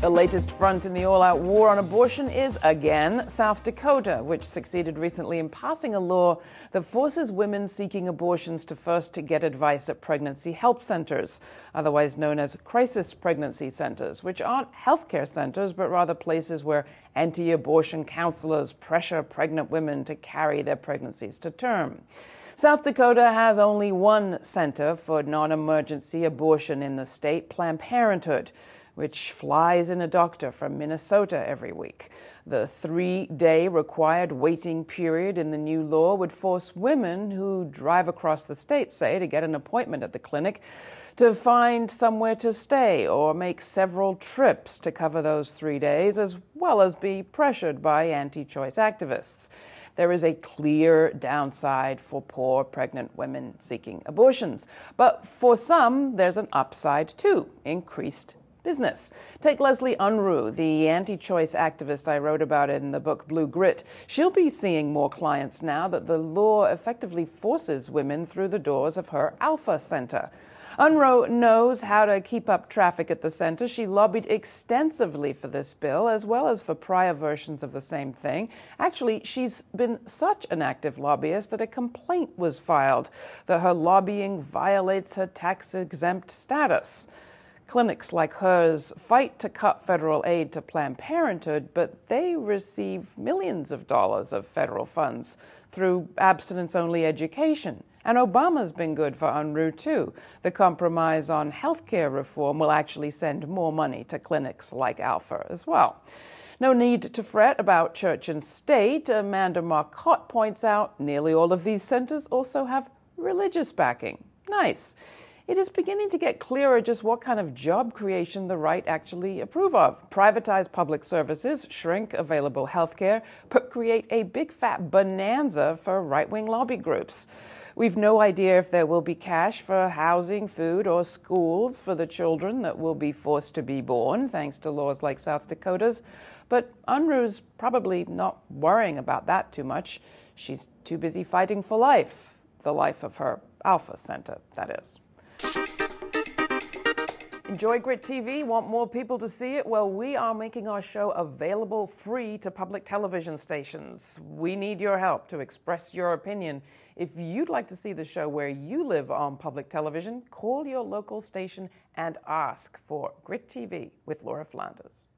The latest front in the all-out war on abortion is, again, South Dakota, which succeeded recently in passing a law that forces women seeking abortions to first get advice at pregnancy help centers, otherwise known as crisis pregnancy centers, which aren't healthcare centers, but rather places where anti-abortion counselors pressure pregnant women to carry their pregnancies to term. South Dakota has only one center for non-emergency abortion in the state, Planned Parenthood, which flies in a doctor from Minnesota every week. The 3-day required waiting period in the new law would force women who drive across the state, say, to get an appointment at the clinic, to find somewhere to stay or make several trips to cover those 3 days, as well as be pressured by anti-choice activists. There is a clear downside for poor pregnant women seeking abortions. But for some, there's an upside too: increased business. Take Leslie Unruh, the anti-choice activist I wrote about in the book Blue Grit. She'll be seeing more clients now that the law effectively forces women through the doors of her Alpha Center. Unruh knows how to keep up traffic at the center. She lobbied extensively for this bill, as well as for prior versions of the same thing. Actually, she's been such an active lobbyist that a complaint was filed that her lobbying violates her tax-exempt status. Clinics like hers fight to cut federal aid to Planned Parenthood, but they receive millions of dollars of federal funds through abstinence-only education. And Obama's been good for Unruh, too. The compromise on health care reform will actually send more money to clinics like Alpha as well. No need to fret about church and state. Amanda Marcotte points out nearly all of these centers also have religious backing. Nice. It is beginning to get clearer just what kind of job creation the right actually approve of. Privatize public services, shrink available health care, but create a big fat bonanza for right-wing lobby groups. We've no idea if there will be cash for housing, food, or schools for the children that will be forced to be born, thanks to laws like South Dakota's. But Unruh's probably not worrying about that too much. She's too busy fighting for life, the life of her Alpha Center, that is. Enjoy GRITtv? Want more people to see it? Well, we are making our show available free to public television stations. We need your help to express your opinion. If you'd like to see the show where you live on public television, call your local station and ask for GRITtv with Laura Flanders.